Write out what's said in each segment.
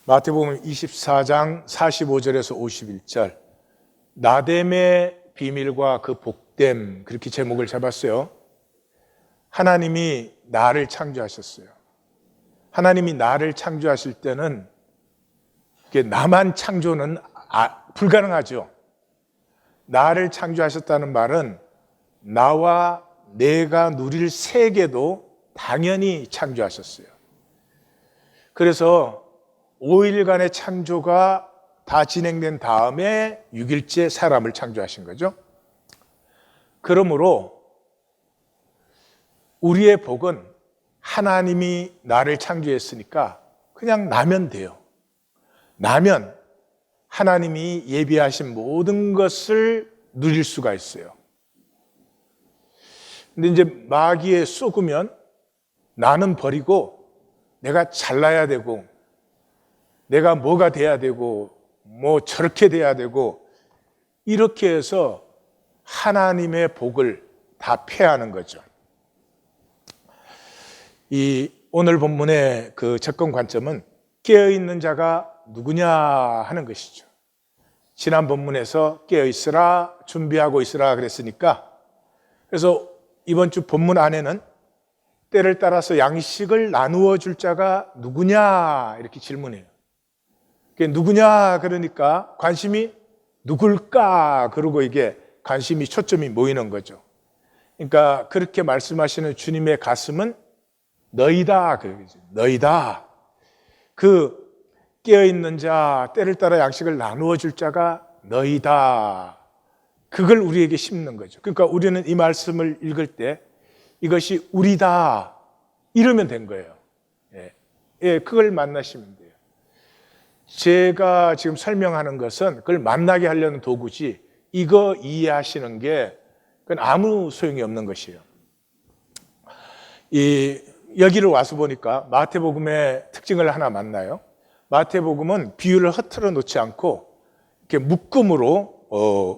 마태복음 24장 45절에서 51절, 나됨의 비밀과 그 복됨, 그렇게 제목을 잡았어요. 하나님이 나를 창조하셨어요. 하나님이 나를 창조하실 때는 나만 창조는 불가능하죠. 나를 창조하셨다는 말은 나와 내가 누릴 세계도 당연히 창조하셨어요. 그래서 5일간의 창조가 다 진행된 다음에 6일째 사람을 창조하신 거죠. 그러므로 우리의 복은 하나님이 나를 창조했으니까 그냥 나면 돼요. 나면 하나님이 예비하신 모든 것을 누릴 수가 있어요. 근데 이제 마귀에 쏘으면 나는 버리고 내가 잘나야 되고 내가 뭐가 돼야 되고 뭐 저렇게 돼야 되고 이렇게 해서 하나님의 복을 다 패하는 거죠. 이 오늘 본문의 그 접근 관점은 깨어있는 자가 누구냐 하는 것이죠. 지난 본문에서 깨어있으라, 준비하고 있으라 그랬으니까, 그래서 이번 주 본문 안에는 때를 따라서 양식을 나누어 줄 자가 누구냐 이렇게 질문해요. 누구냐 그러니까 관심이 누굴까, 그러고 이게 관심이 초점이 모이는 거죠. 그러니까 그렇게 말씀하시는 주님의 가슴은 너희다, 그러겠죠. 너희다. 그 깨어있는 자, 때를 따라 양식을 나누어 줄 자가 너희다. 그걸 우리에게 심는 거죠. 그러니까 우리는 이 말씀을 읽을 때 이것이 우리다 이러면 된 거예요. 예, 그걸 만나시면 돼요. 제가 지금 설명하는 것은 그걸 만나게 하려는 도구지, 이거 이해하시는 게 그건 아무 소용이 없는 것이에요. 여기를 와서 보니까 마태복음의 특징을 하나 만나요. 마태복음은 비유를 흐트러 놓지 않고 이렇게 묶음으로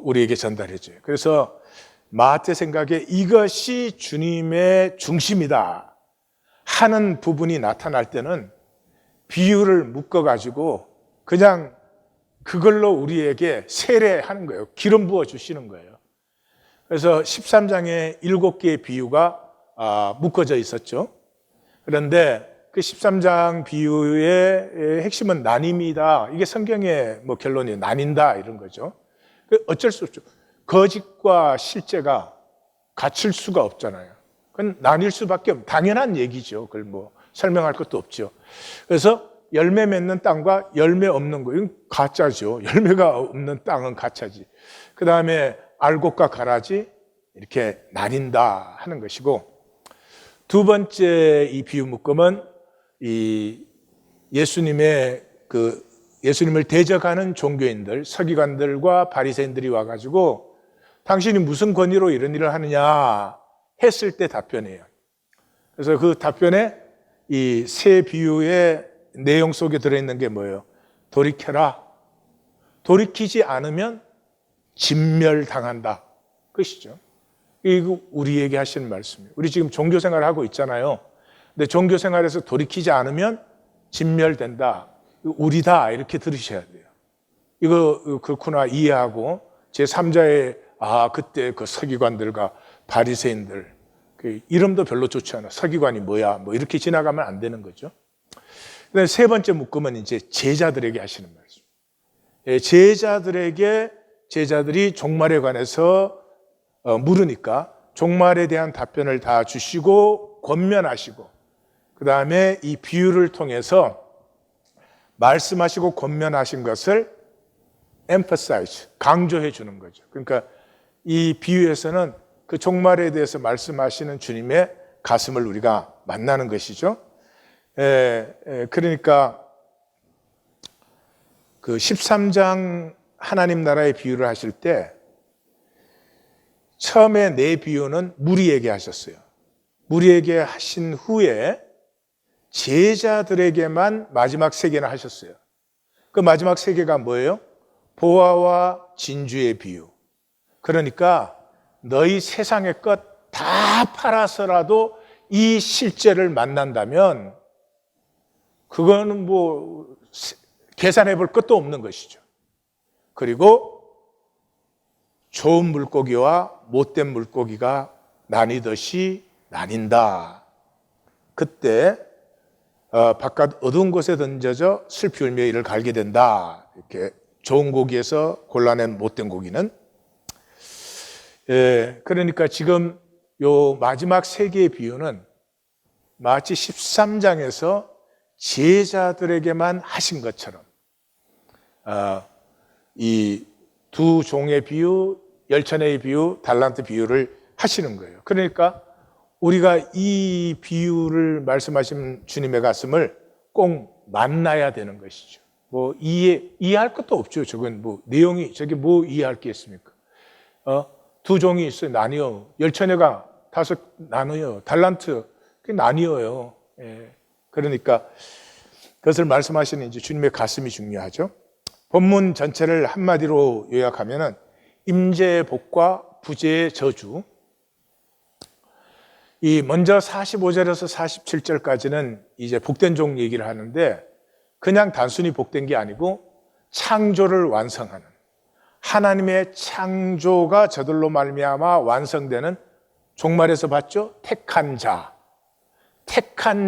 우리에게 전달해줘요. 그래서 마태 생각에 이것이 주님의 중심이다 하는 부분이 나타날 때는 비유를 묶어가지고 그냥 그걸로 우리에게 세례하는 거예요. 기름 부어 주시는 거예요. 그래서 13장에 7개의 비유가 묶어져 있었죠. 그런데 그 13장 비유의 핵심은 나님이다. 이게 성경의 결론이 나뉜다 이런 거죠. 어쩔 수 없죠. 거짓과 실제가 갖출 수가 없잖아요. 그건 나뉠 수밖에 없는 당연한 얘기죠. 그걸 설명할 것도 없죠. 그래서 열매 맺는 땅과 열매 없는 거, 이건 가짜죠. 열매가 없는 땅은 가짜지. 그 다음에 알곡과 가라지 이렇게 나뉜다 하는 것이고, 두 번째 이 비유 묶음은 이 예수님을 대적하는 종교인들, 서기관들과 바리새인들이 와가지고 당신이 무슨 권위로 이런 일을 하느냐 했을 때 답변이에요. 그래서 그 답변에 이 세 비유의 내용 속에 들어있는 게 뭐예요? 돌이켜라. 돌이키지 않으면 진멸당한다. 그것이죠. 이거 우리에게 하시는 말씀이에요. 우리 지금 종교생활을 하고 있잖아요. 근데 종교생활에서 돌이키지 않으면 진멸된다. 우리다 이렇게 들으셔야 돼요. 이거 그렇구나 이해하고 제3자의 그때 그 서기관들과 바리새인들 그 이름도 별로 좋지 않아. 서기관이 뭐야? 이렇게 지나가면 안 되는 거죠. 그다음에 세 번째 묶음은 이제 제자들에게 하시는 말씀. 제자들이 종말에 관해서 물으니까 종말에 대한 답변을 다 주시고 권면하시고, 그 다음에 이 비유를 통해서 말씀하시고 권면하신 것을 emphasize, 강조해 주는 거죠. 그러니까 이 비유에서는 그 종말에 대해서 말씀하시는 주님의 가슴을 우리가 만나는 것이죠. 그러니까 그 13장 하나님 나라의 비유를 하실 때 처음에 네 비유는 무리에게 하셨어요. 무리에게 하신 후에 제자들에게만 마지막 세 개나 하셨어요. 그 마지막 세 개가 뭐예요? 보화와 진주의 비유. 그러니까 너희 세상의 것 다 팔아서라도 이 실제를 만난다면 그거는 계산해 볼 것도 없는 것이죠. 그리고 좋은 물고기와 못된 물고기가 나뉘듯이 나뉜다. 그때 바깥 어두운 곳에 던져져 슬피 울며 이를 갈게 된다. 이렇게 좋은 고기에서 골라낸 못된 고기는. 그러니까 지금 요 마지막 세 개의 비유는 마치 13장에서 제자들에게만 하신 것처럼 이 두 종의 비유, 열천의 비유, 달란트 비유를 하시는 거예요. 그러니까 우리가 이 비유를 말씀하신 주님의 가슴을 꼭 만나야 되는 것이죠. 뭐 이해할 것도 없죠. 저건 뭐 내용이 저게 뭐 이해할 게 있습니까? 두 종이 있어요. 나뉘어. 열천회가 5 나뉘어요. 달란트 그게 나뉘어요. 그러니까 그것을 말씀하시는 이제 주님의 가슴이 중요하죠. 본문 전체를 한마디로 요약하면은 임재의 복과 부재의 저주. 이 먼저 45절에서 47절까지는 이제 복된 종 얘기를 하는데 그냥 단순히 복된 게 아니고 창조를 완성하는 하나님의 창조가 저들로 말미암아 완성되는 종말에서 봤죠? 택한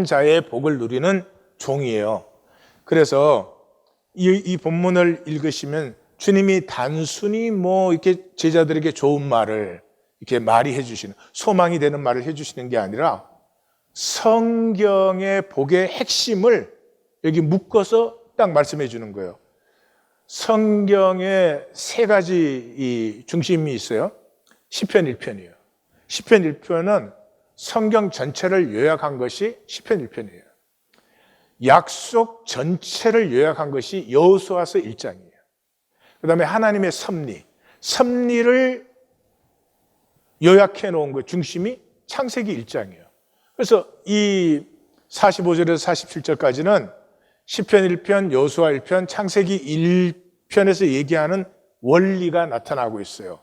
자의 복을 누리는 종이에요. 그래서 이 본문을 읽으시면 주님이 단순히 뭐 이렇게 제자들에게 좋은 말을 이렇게 말이 해주시는, 소망이 되는 말을 해주시는 게 아니라 성경의 복의 핵심을 여기 묶어서 딱 말씀해 주는 거예요. 성경에 3가지 이 중심이 있어요. 시편 1편이에요. 시편 1편은 성경 전체를 요약한 것이 시편 1편이에요. 약속 전체를 요약한 것이 여호수아서 1장이에요. 그 다음에 하나님의 섭리를 요약해 놓은 것 중심이 창세기 1장이에요. 그래서 이 45절에서 47절까지는 시편 1편, 여호수아 1편, 창세기 1편에서 얘기하는 원리가 나타나고 있어요.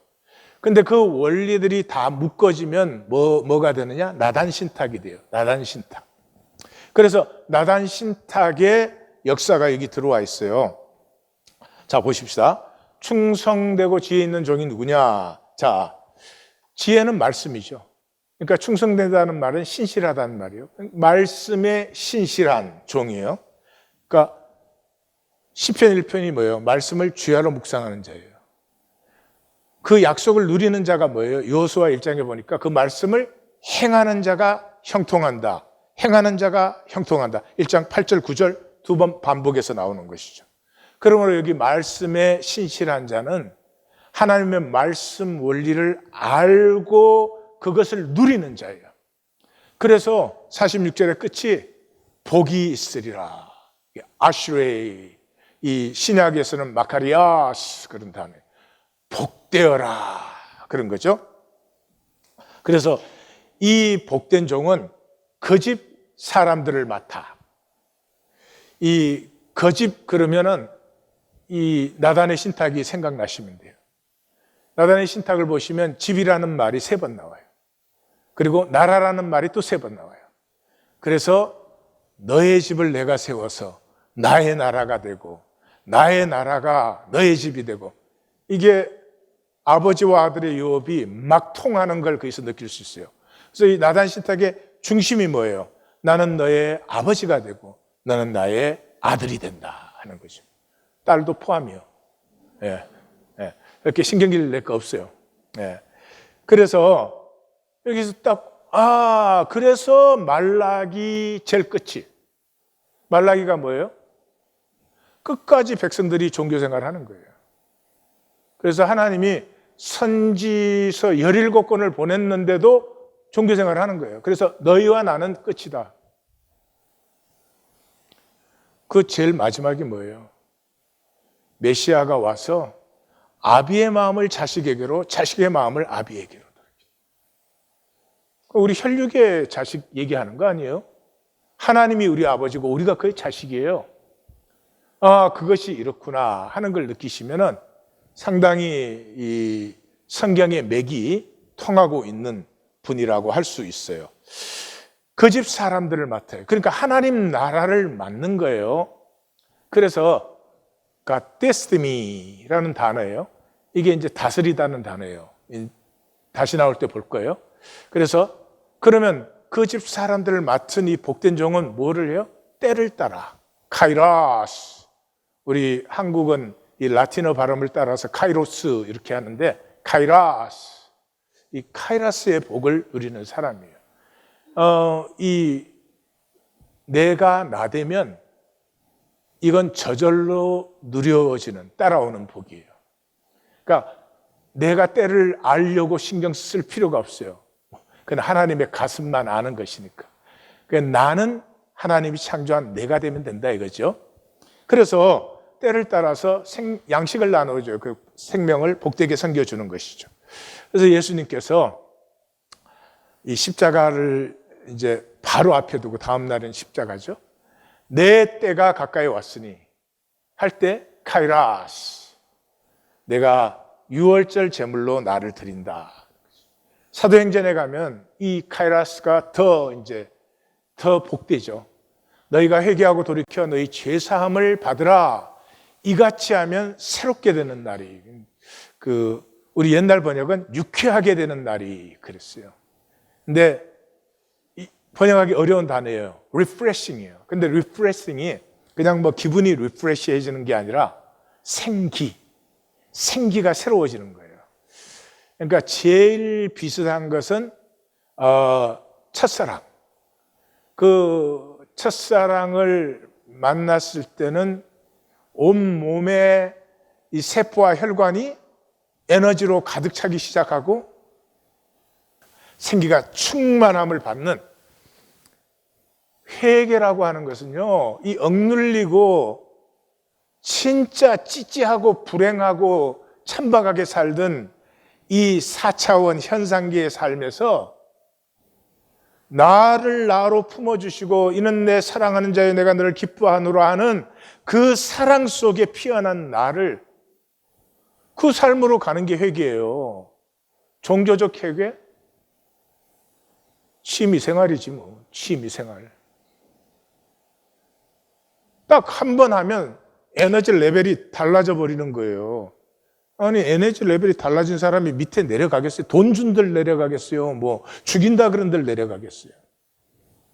근데 그 원리들이 다 묶어지면 뭐가 되느냐? 나단신탁이 돼요. 나단신탁. 그래서 나단신탁의 역사가 여기 들어와 있어요. 자, 보십시다. 충성되고 지혜 있는 종이 누구냐? 자, 지혜는 말씀이죠. 그러니까 충성된다는 말은 신실하다는 말이에요. 말씀에 신실한 종이에요. 그러니까 시편 1편이 뭐예요? 말씀을 주야로 묵상하는 자예요. 그 약속을 누리는 자가 뭐예요? 여호수아 1장에 보니까 그 말씀을 행하는 자가 형통한다. 행하는 자가 형통한다. 1장 8절 9절 2번 반복해서 나오는 것이죠. 그러므로 여기 말씀에 신실한 자는 하나님의 말씀 원리를 알고 그것을 누리는 자예요. 그래서 46절의 끝이 복이 있으리라. 아슈레이, 이 신약에서는 마카리아스 그런 단어, 복되어라 그런 거죠. 그래서 이 복된 종은 거짓 사람들을 맡아. 이 거짓 그러면은 이 나단의 신탁이 생각나시면 돼요. 나단의 신탁을 보시면 집이라는 말이 3번 나와요. 그리고 나라라는 말이 또 3번 나와요. 그래서 너의 집을 내가 세워서 나의 나라가 되고 나의 나라가 너의 집이 되고, 이게 아버지와 아들의 유업이 막 통하는 걸 거기서 느낄 수 있어요. 그래서 이 나단 신탁의 중심이 뭐예요? 나는 너의 아버지가 되고 너는 나의 아들이 된다 하는 거죠. 딸도 포함이요. 이렇게 신경질 낼 거 없어요. 그래서 여기서 딱 그래서 말라기 제일 끝이, 말라기가 뭐예요? 끝까지 백성들이 종교생활을 하는 거예요. 그래서 하나님이 선지서 17권을 보냈는데도 종교생활을 하는 거예요. 그래서 너희와 나는 끝이다. 그 제일 마지막이 뭐예요? 메시아가 와서 아비의 마음을 자식에게로, 자식의 마음을 아비에게로. 우리 혈육의 자식 얘기하는 거 아니에요? 하나님이 우리 아버지고 우리가 그의 자식이에요. 그것이 이렇구나 하는 걸 느끼시면은 상당히 이 성경의 맥이 통하고 있는 분이라고 할 수 있어요. 그 집 사람들을 맡아요. 그러니까 하나님 나라를 맡는 거예요. 그래서 destemy라는 단어예요. 이게 이제 다스리다는 단어예요. 다시 나올 때 볼 거예요. 그래서 그러면 그 집 사람들을 맡은 이 복된 종은 뭐를 해요? 때를 따라. 카이라스. 우리 한국은 이 라틴어 발음을 따라서 카이로스 이렇게 하는데 카이라스. 이 카이라스의 복을 누리는 사람이에요. 이 내가 나되면 이건 저절로 누려지는 따라오는 복이에요. 그러니까 내가 때를 알려고 신경 쓸 필요가 없어요. 그건 하나님의 가슴만 아는 것이니까. 그러니까 나는 하나님이 창조한 내가 되면 된다 이거죠. 그래서 때를 따라서 양식을 나눠줘요. 그 생명을 복되게 섬겨주는 것이죠. 그래서 예수님께서 이 십자가를 이제 바로 앞에 두고 다음 날은 십자가죠. 내 때가 가까이 왔으니 할 때 카이라스. 내가 유월절 제물로 나를 드린다. 사도행전에 가면 이 카이라스가 더 복되죠. 너희가 회개하고 돌이켜 너희 죄 사함을 받으라. 이같이 하면 새롭게 되는 날이. 우리 옛날 번역은 유쾌하게 되는 날이 그랬어요. 근데 번역하기 어려운 단어예요. refreshing이에요. 근데 refreshing이 그냥 뭐 기분이 refresh해지는 게 아니라 생기가 새로워지는 거예요. 그러니까 제일 비슷한 것은 첫사랑. 그 첫사랑을 만났을 때는 온 몸에 이 세포와 혈관이 에너지로 가득 차기 시작하고 생기가 충만함을 받는 회개라고 하는 것은요, 이 억눌리고 진짜 찌찌하고 불행하고 천박하게 살던 이 4차원 현상계의 삶에서 나를 나로 품어주시고 이는 내 사랑하는 자여 내가 너를 기뻐하노라 하는 그 사랑 속에 피어난 나를 그 삶으로 가는 게 회개예요. 종교적 회개? 취미생활이지 뭐. 취미생활. 딱 한 번 하면 에너지 레벨이 달라져 버리는 거예요. 아니 에너지 레벨이 달라진 사람이 밑에 내려가겠어요? 돈 준들 내려가겠어요? 뭐 죽인다 그런들 내려가겠어요?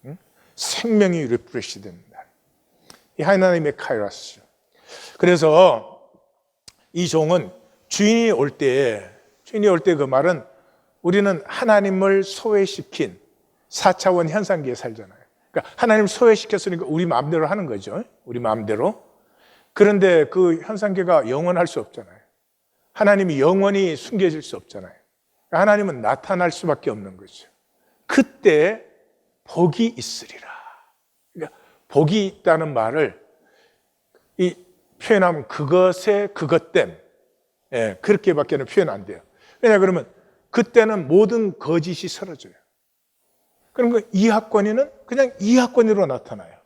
응? 생명이 리프레시 됩니다. 이 하나님의 카이라스. 그래서 이 종은 주인이 올 때 그 말은 우리는 하나님을 소외시킨 4차원 현상계에 살잖아요. 그러니까 하나님을 소외시켰으니까 우리 마음대로 하는 거죠. 우리 마음대로. 그런데 그 현상계가 영원할 수 없잖아요. 하나님이 영원히 숨겨질 수 없잖아요. 그러니까 하나님은 나타날 수밖에 없는 거죠. 그때 복이 있으리라. 그러니까 복이 있다는 말을 이 표현하면 그것의 그것됨. 그렇게밖에는 표현 안 돼요. 왜냐 그러면 그때는 모든 거짓이 사라져요. 그럼 이하권위는 그냥 이하권위로 나타나요.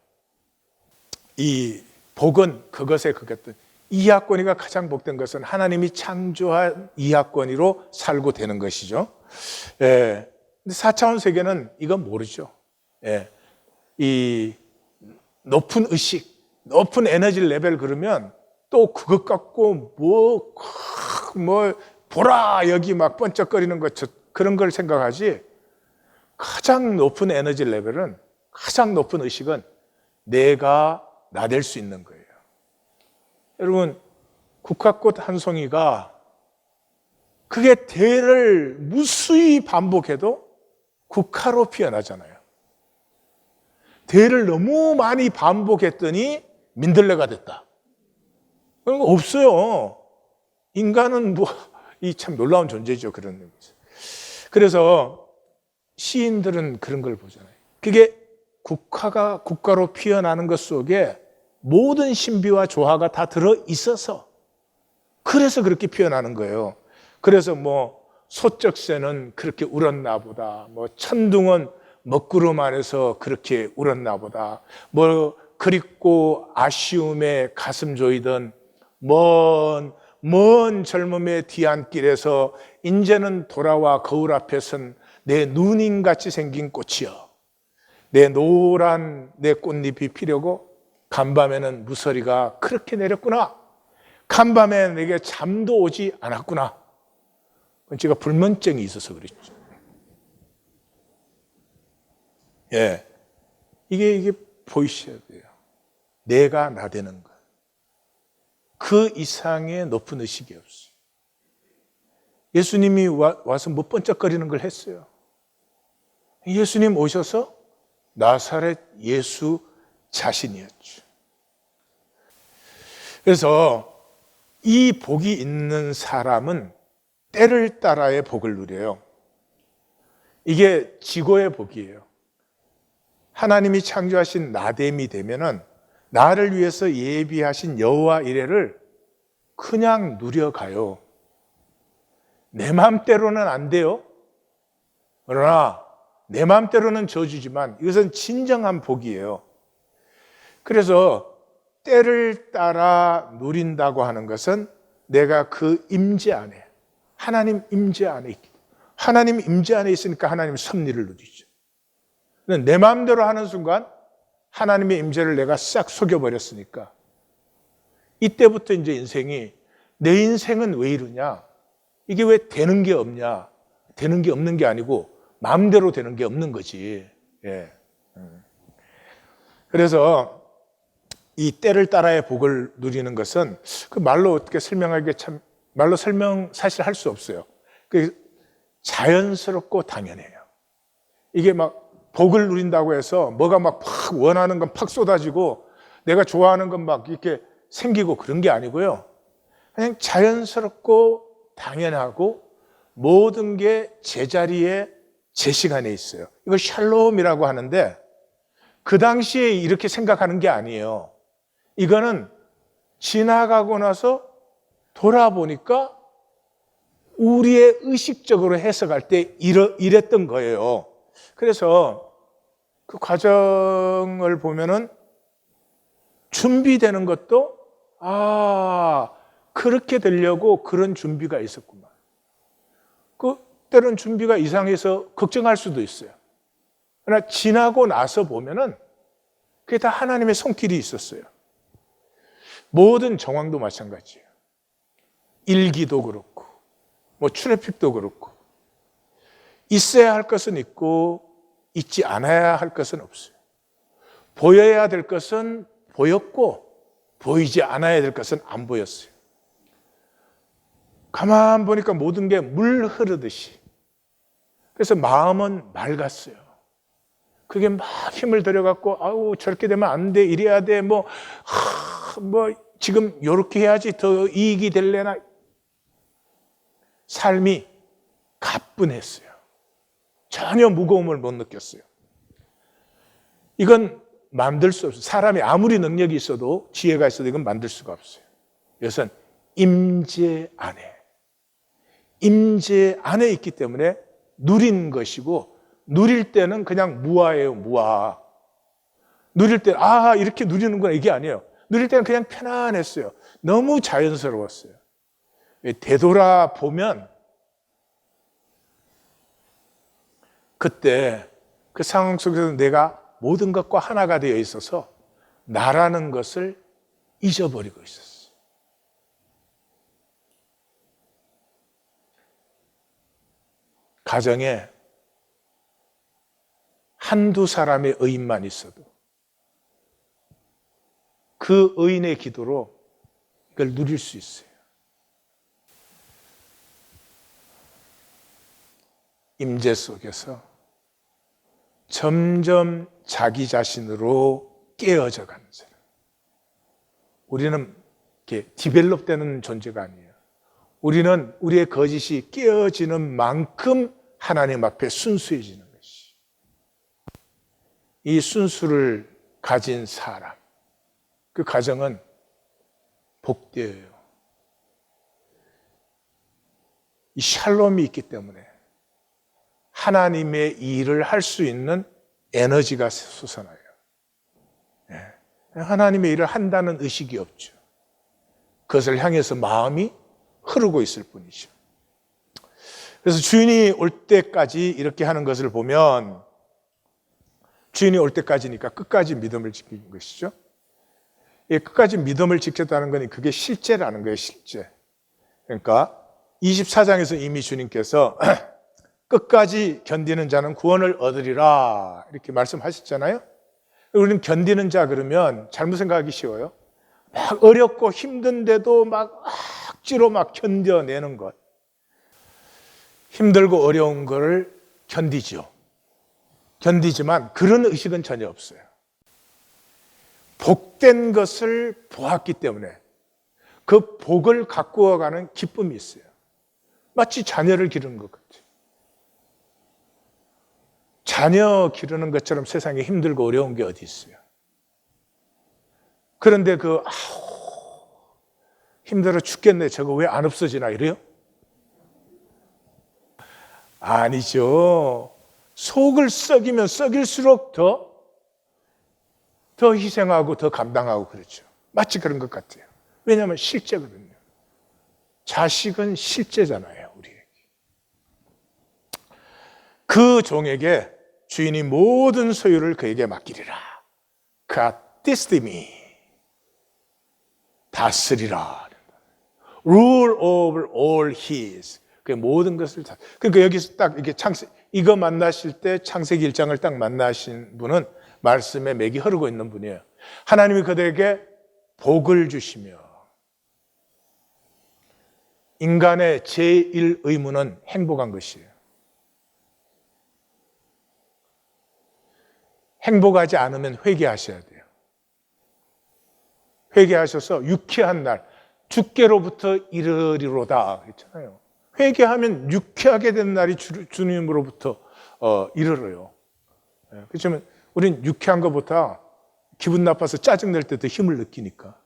이 복은 그것의 그것됨. 이하권위가 가장 복된 것은 하나님이 창조한 이하권위로 살고 되는 것이죠. 근데 4차원 세계는 이건 모르죠. 이 높은 의식, 높은 에너지 레벨 그러면 또 그것 갖고 뭐 보라 여기 막 번쩍거리는 것 그런 걸 생각하지. 가장 높은 에너지 레벨은 가장 높은 의식은 내가 나댈 수 있는 거예요. 여러분 국화꽃 한 송이가 그게 대를 무수히 반복해도 국화로 피어나잖아요. 대를 너무 많이 반복했더니 민들레가 됐다. 그런 거 없어요. 인간은 이 참 놀라운 존재죠. 그런 의미에서. 그래서 시인들은 그런 걸 보잖아요. 그게 국화가 국가로 피어나는 것 속에 모든 신비와 조화가 다 들어 있어서 그래서 그렇게 피어나는 거예요. 그래서 뭐 소쩍새는 그렇게 울었나 보다. 뭐 천둥은 먹구름 안에서 그렇게 울었나 보다. 뭐 그립고 아쉬움에 가슴 조이던 먼 젊음의 뒤안길에서 이제는 돌아와 거울 앞에 선 내 누님같이 생긴 꽃이여. 내 노란 내 꽃잎이 피려고 간밤에는 무서리가 그렇게 내렸구나. 간밤에 내게 잠도 오지 않았구나. 그건 제가 불면증이 있어서 그랬죠. 예. 이게 보이셔야 돼요. 내가 나대는 것. 그 이상의 높은 의식이 없어요. 예수님이 와서 뭐 번쩍거리는 걸 했어요. 예수님 오셔서 나사렛 예수 자신이었죠. 그래서 이 복이 있는 사람은 때를 따라의 복을 누려요. 이게 지고의 복이에요. 하나님이 창조하신 나됨이 되면은 나를 위해서 예비하신 여호와 이레를 그냥 누려가요. 내 마음대로는 안 돼요. 그러나 내 마음대로는 저주지만 이것은 진정한 복이에요. 그래서 때를 따라 누린다고 하는 것은 내가 그 임재 안에, 하나님 임재 안에 있기 때문에, 하나님 임재 안에 있으니까 하나님 섭리를 누리죠. 내 마음대로 하는 순간 하나님의 임재를 내가 싹 속여버렸으니까 이때부터 이제 인생이, 내 인생은 왜 이러냐, 이게 왜 되는 게 없냐, 되는 게 없는 게 아니고 마음대로 되는 게 없는 거지. 예. 그래서 이 때를 따라의 복을 누리는 것은 그 말로 어떻게 설명하기가 참, 말로 설명 사실 할 수 없어요. 그 자연스럽고 당연해요. 이게 막 복을 누린다고 해서 뭐가 막 팍 원하는 건 팍 쏟아지고 내가 좋아하는 건 막 이렇게 생기고 그런 게 아니고요. 그냥 자연스럽고 당연하고 모든 게 제자리에 제 시간에 있어요. 이걸 샬롬이라고 하는데 그 당시에 이렇게 생각하는 게 아니에요. 이거는 지나가고 나서 돌아보니까 우리의 의식적으로 해석할 때 이랬던 거예요. 그래서 그 과정을 보면은 준비되는 것도 그렇게 되려고 그런 준비가 있었구만. 그 때론 준비가 이상해서 걱정할 수도 있어요. 그러나 지나고 나서 보면은 그게 다 하나님의 손길이 있었어요. 모든 정황도 마찬가지예요. 일기도 그렇고 뭐 출애굽도 그렇고 있어야 할 것은 있고 있지 않아야 할 것은 없어요. 보여야 될 것은 보였고 보이지 않아야 될 것은 안 보였어요. 가만 보니까 모든 게 물 흐르듯이. 그래서 마음은 맑았어요. 그게 막 힘을 들여갖고 저렇게 되면 안 돼, 이래야 돼, 뭐 지금 요렇게 해야지 더 이익이 될래나. 삶이 가뿐했어요. 전혀 무거움을 못 느꼈어요. 이건 만들 수 없어요. 사람이 아무리 능력이 있어도, 지혜가 있어도 이건 만들 수가 없어요. 이것은 임재 안에 있기 때문에 누린 것이고, 누릴 때는 그냥 무아예요. 무아. 누릴 때 이렇게 누리는구나, 이게 아니에요. 누릴 때는 그냥 편안했어요. 너무 자연스러웠어요. 되돌아보면 그때 그 상황 속에서 내가 모든 것과 하나가 되어 있어서 나라는 것을 잊어버리고 있었어요. 가정에 한두 사람의 의인만 있어도 그 의인의 기도로 이걸 누릴 수 있어요. 임재 속에서 점점 자기 자신으로 깨어져 가는 사람. 우리는 이렇게 디벨롭되는 존재가 아니에요. 우리는 우리의 거짓이 깨어지는 만큼 하나님 앞에 순수해지는 것이. 이 순수를 가진 사람, 그 가정은 복되어요. 이 샬롬이 있기 때문에 하나님의 일을 할 수 있는 에너지가 솟아나요. 하나님의 일을 한다는 의식이 없죠. 그것을 향해서 마음이 흐르고 있을 뿐이죠. 그래서 주인이 올 때까지 이렇게 하는 것을 보면, 주인이 올 때까지니까 끝까지 믿음을 지키는 것이죠. 끝까지 믿음을 지켰다는 건 그게 실제라는 거예요, 실제. 그러니까 24장에서 이미 주님께서 끝까지 견디는 자는 구원을 얻으리라 이렇게 말씀하셨잖아요. 우리는 견디는 자 그러면 잘못 생각하기 쉬워요. 막 어렵고 힘든데도 막 억지로 막 견뎌내는 것. 힘들고 어려운 거를 견디죠. 견디지만 그런 의식은 전혀 없어요. 복된 것을 보았기 때문에 그 복을 가꾸어가는 기쁨이 있어요. 마치 자녀를 기르는 것 같아요. 자녀 기르는 것처럼 세상에 힘들고 어려운 게 어디 있어요. 그런데 힘들어 죽겠네, 저거 왜 안 없어지나 이래요? 아니죠. 속을 썩이면 썩일수록 더 희생하고 더 감당하고 그렇죠. 마치 그런 것 같아요. 왜냐하면 실제거든요. 자식은 실제잖아요, 우리에게. 그 종에게 주인이 모든 소유를 그에게 맡기리라. 카티스티미 다스리라. Rule over all his. 그 모든 것을 다. 그러니까 여기서 딱 이게 이거 만나실 때 창세기 1장을 딱 만나신 분은 말씀에 맥이 흐르고 있는 분이에요. 하나님이 그들에게 복을 주시며 인간의 제1 의무는 행복한 것이에요. 행복하지 않으면 회개하셔야 돼요. 회개하셔서 유쾌한 날, 주께로부터 이르리로다 했잖아요. 회개하면 유쾌하게 된 날이 주님으로부터 이르러요. 그렇지만 우린 유쾌한 것보다 기분 나빠서 짜증낼 때 더 힘을 느끼니까.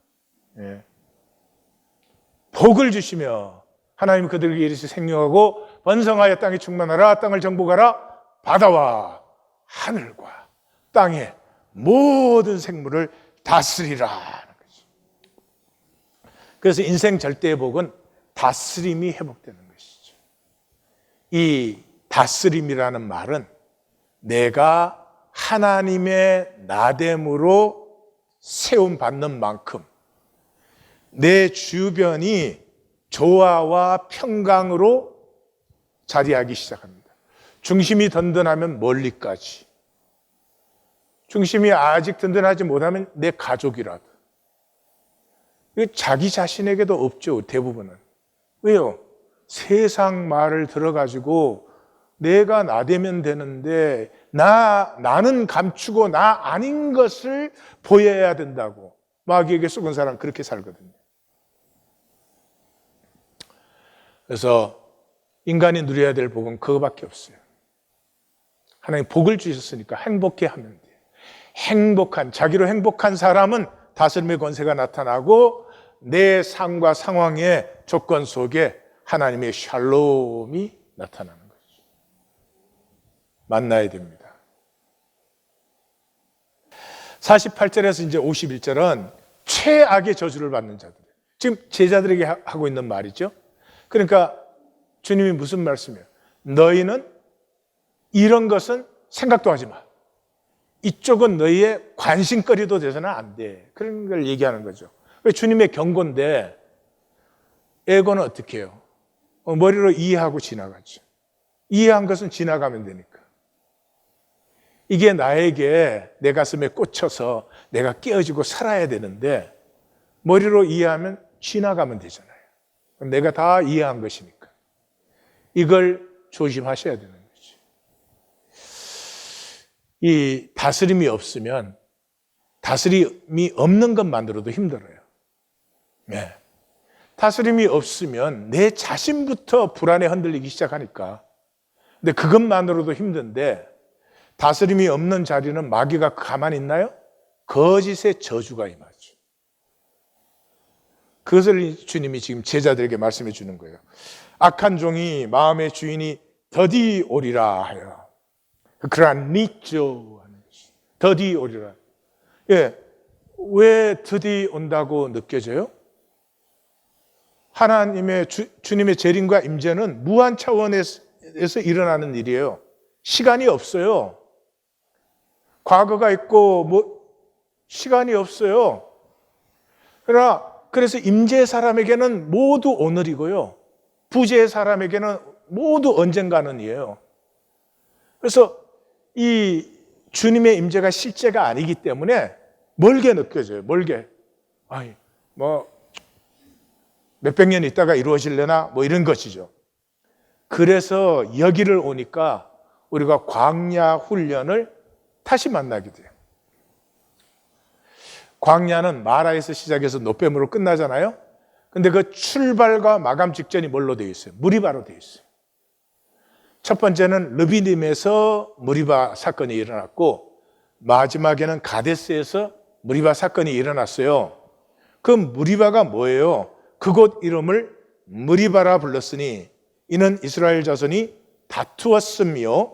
복을 주시며 하나님 그들에게 이르시 생명하고 번성하여 땅에 충만하라. 땅을 정복하라. 바다와 하늘과 땅의 모든 생물을 다스리라. 그래서 인생 절대의 복은 다스림이 회복되는 것이죠. 이 다스림이라는 말은 내가 하나님의 나됨으로 세움받는 만큼 내 주변이 조화와 평강으로 자리하기 시작합니다. 중심이 든든하면 멀리까지. 중심이 아직 든든하지 못하면 내 가족이라도. 자기 자신에게도 없죠, 대부분은. 왜요? 세상 말을 들어가지고 내가 나대면 되는데 나는 감추고 나 아닌 것을 보여야 된다고 마귀에게 속은 사람은 그렇게 살거든요. 그래서 인간이 누려야 될 복은 그거밖에 없어요. 하나님 복을 주셨으니까 행복해 하면 돼요. 자기로 행복한 사람은 다스림의 권세가 나타나고 내 삶과 상황의 조건 속에 하나님의 샬롬이 나타나는 거죠. 만나야 됩니다. 48절에서 이제 51절은 최악의 저주를 받는 자들. 지금 제자들에게 하고 있는 말이죠. 그러니까 주님이 무슨 말씀이에요? 너희는 이런 것은 생각도 하지 마. 이쪽은 너희의 관심거리도 돼서는 안 돼. 그런 걸 얘기하는 거죠. 주님의 경고인데 에고는 어떻게 해요? 머리로 이해하고 지나가죠. 이해한 것은 지나가면 되니까. 이게 나에게 내 가슴에 꽂혀서 내가 깨어지고 살아야 되는데 머리로 이해하면 지나가면 되잖아요. 내가 다 이해한 것이니까. 이걸 조심하셔야 되는 거죠. 이 다스림이 없으면 다스림이 없는 것만으로도 힘들어요. 네. 다스림이 없으면 내 자신부터 불안에 흔들리기 시작하니까. 근데 그것만으로도 힘든데 다스림이 없는 자리는 마귀가 가만히 있나요? 거짓의 저주가 임하죠. 그것을 주님이 지금 제자들에게 말씀해 주는 거예요. 악한 종이 마음의 주인이 더디 오리라 하여. 그라니죠 하는 것이. 더디 오리라. 예, 왜 더디 온다고 느껴져요? 하나님의 주님의 재림과 임재는 무한 차원에서 일어나는 일이에요. 시간이 없어요. 과거가 있고 시간이 없어요. 그러나 그래서 임재의 사람에게는 모두 오늘이고요, 부재의 사람에게는 모두 언젠가는이에요. 그래서 이 주님의 임재가 실제가 아니기 때문에 멀게 느껴져요. 멀게. 아니, 뭐 몇백 년 있다가 이루어질려나 뭐 이런 것이죠. 그래서 여기를 오니까 우리가 광야 훈련을 다시 만나게 돼요. 광야는 마라에서 시작해서 노뱀으로 끝나잖아요. 근데 그 출발과 마감 직전이 뭘로 되어 있어요? 무리바로 되어 있어요. 첫 번째는 르비딤에서 무리바 사건이 일어났고, 마지막에는 가데스에서 무리바 사건이 일어났어요. 그 무리바가 뭐예요? 그곳 이름을 무리바라 불렀으니 이는 이스라엘 자손이 다투었으며,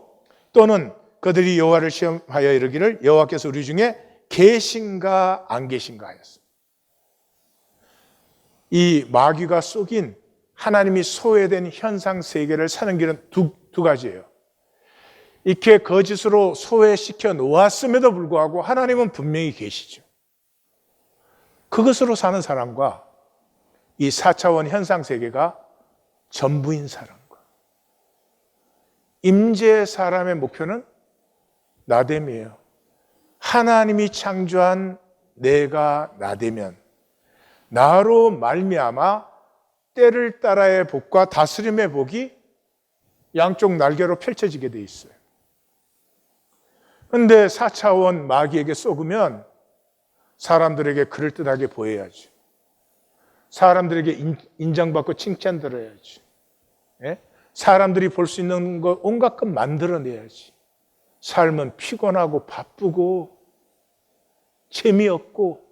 또는 그들이 여호와를 시험하여 이르기를 여호와께서 우리 중에 계신가 안 계신가 하였습니다. 이 마귀가 속인 하나님이 소외된 현상 세계를 사는 길은 두 가지예요. 이렇게 거짓으로 소외시켜 놓았음에도 불구하고 하나님은 분명히 계시죠. 그것으로 사는 사람과 이 4차원 현상 세계가 전부인 사람과, 임재 사람의 목표는 나됨이에요. 하나님이 창조한 내가 나되면 나로 말미암아 때를 따라의 복과 다스림의 복이 양쪽 날개로 펼쳐지게 돼 있어요. 그런데 4차원 마귀에게 속으면 사람들에게 그럴듯하게 보여야지, 사람들에게 인정받고 칭찬 들어야지, 사람들이 볼 수 있는 것 온갖 것 만들어내야지. 삶은 피곤하고 바쁘고 재미없고,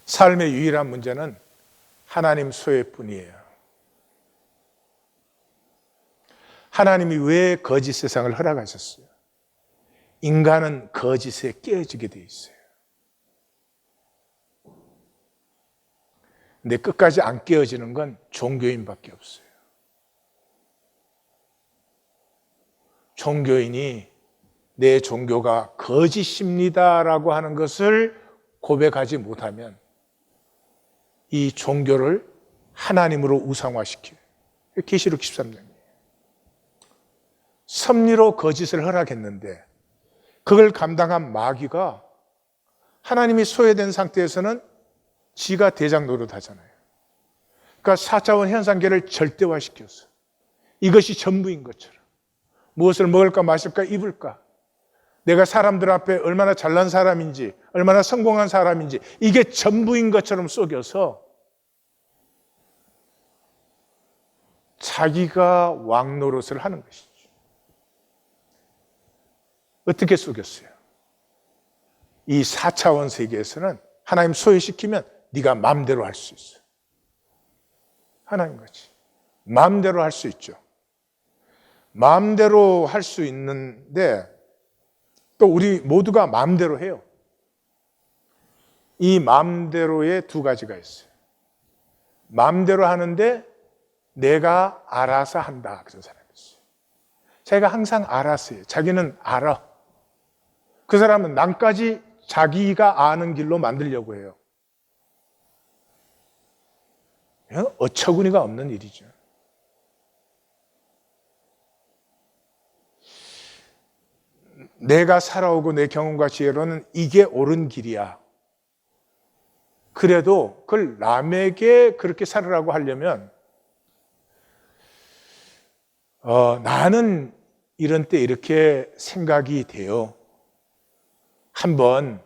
삶의 유일한 문제는 하나님 소외뿐이에요. 하나님이 왜 거짓 세상을 허락하셨어요? 인간은 거짓에 깨어지게 돼 있어요. 근데 끝까지 안 깨어지는 건 종교인밖에 없어요. 종교인이 내 종교가 거짓입니다라고 하는 것을 고백하지 못하면 이 종교를 하나님으로 우상화시켜요. 계시록 13장이에요. 섭리로 거짓을 허락했는데 그걸 감당한 마귀가 하나님이 소외된 상태에서는 지가 대장 노릇하잖아요. 그러니까 4차원 현상계를 절대화시켰어. 이것이 전부인 것처럼. 무엇을 먹을까 마실까 입을까, 내가 사람들 앞에 얼마나 잘난 사람인지, 얼마나 성공한 사람인지, 이게 전부인 것처럼 속여서 자기가 왕 노릇을 하는 것이죠. 어떻게 속였어요? 이 4차원 세계에서는 하나님 소외시키면 네가 마음대로 할 수 있어. 하나님같이 마음대로 할 수 있죠. 마음대로 할 수 있는데 또 우리 모두가 마음대로 해요. 이 마음대로에 두 가지가 있어요. 마음대로 하는데 내가 알아서 한다, 그런 사람이 있어요. 자기가 항상 알았어요. 자기는 알아. 그 사람은 남까지 자기가 아는 길로 만들려고 해요. 어처구니가 없는 일이죠. 내가 살아오고 내 경험과 지혜로는 이게 옳은 길이야. 그래도 그걸 남에게 그렇게 살으라고 하려면 나는 이런 때 이렇게 생각이 돼요. 한번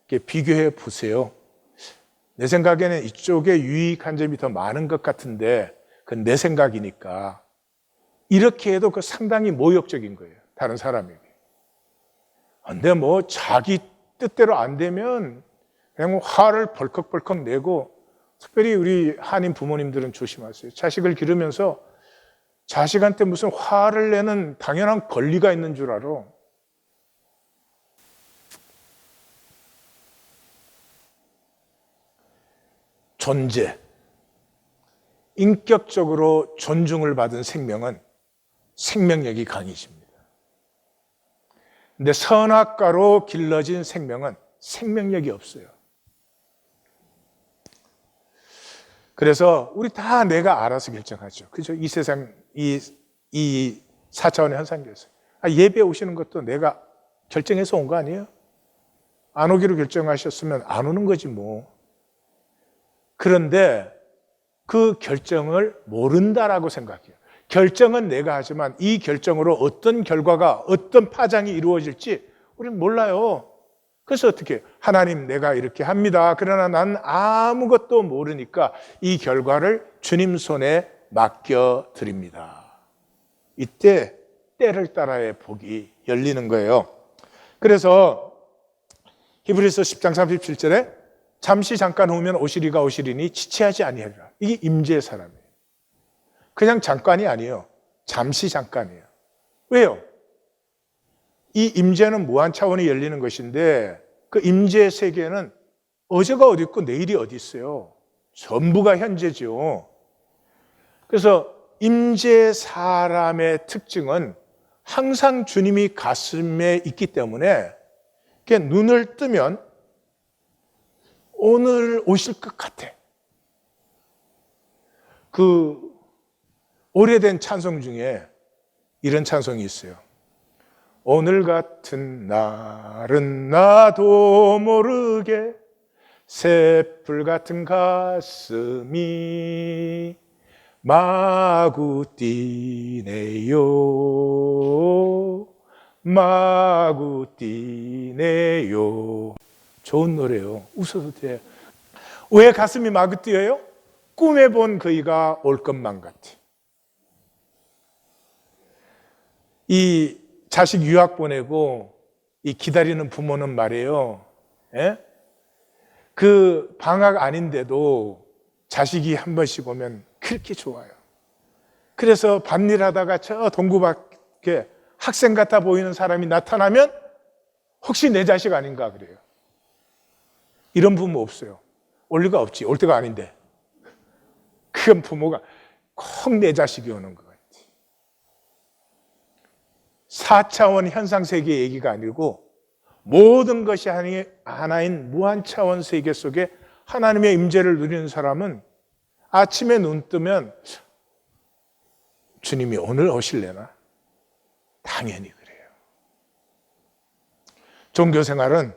비교해 보세요. 내 생각에는 이쪽에 유익한 점이 더 많은 것 같은데 그건 내 생각이니까. 이렇게 해도 그 상당히 모욕적인 거예요, 다른 사람에게. 근데 뭐 자기 뜻대로 안 되면 그냥 화를 벌컥벌컥 내고, 특별히 우리 한인 부모님들은 조심하세요. 자식을 기르면서 자식한테 무슨 화를 내는 당연한 권리가 있는 줄 알아. 존재, 인격적으로 존중을 받은 생명은 생명력이 강해집니다. 근데 선악과로 길러진 생명은 생명력이 없어요. 그래서 우리 다 내가 알아서 결정하죠. 그죠? 이 세상, 이 4차원의 현상에서. 예배 오시는 것도 내가 결정해서 온 거 아니에요? 안 오기로 결정하셨으면 안 오는 거지 뭐. 그런데 그 결정을 모른다라고 생각해요. 결정은 내가 하지만 이 결정으로 어떤 결과가, 어떤 파장이 이루어질지 우리는 몰라요. 그래서 어떻게 해요? 하나님 내가 이렇게 합니다. 그러나 난 아무것도 모르니까 이 결과를 주님 손에 맡겨드립니다. 이때 때를 따라의 복이 열리는 거예요. 그래서 히브리서 10장 37절에 잠시 잠깐 오면 오시리가 오시리니 지체하지 아니하리라. 이게 임재의 사람이에요. 그냥 잠깐이 아니에요. 잠시 잠깐이에요. 왜요? 이 임재는 무한 차원이 열리는 것인데 그 임재의 세계는 어제가 어디 있고 내일이 어디 있어요. 전부가 현재죠. 그래서 임재 사람의 특징은 항상 주님이 가슴에 있기 때문에 눈을 뜨면 오늘 오실 것 같아. 그 오래된 찬송 중에 이런 찬송이 있어요. 오늘 같은 날은 나도 모르게 새풀 같은 가슴이 마구 뛰네요. 마구 뛰네요. 좋은 노래요. 웃어도 돼요. 왜 가슴이 마구 뛰어요? 꿈에 본 그이가 올 것만 같아. 이 자식 유학 보내고 이 기다리는 부모는 말이에요. 예? 그 방학 아닌데도 자식이 한 번씩 오면 그렇게 좋아요. 그래서 밭일 하다가 저 동구 밖에 학생 같아 보이는 사람이 나타나면 혹시 내 자식 아닌가 그래요. 이런 부모 없어요. 올 리가 없지. 올 때가 아닌데. 그건 부모가 꼭 내 자식이 오는 것 같아. 4차원 현상세계 얘기가 아니고 모든 것이 하나인 무한차원 세계 속에 하나님의 임재를 누리는 사람은 아침에 눈 뜨면 주님이 오늘 오실래나? 당연히 그래요. 종교생활은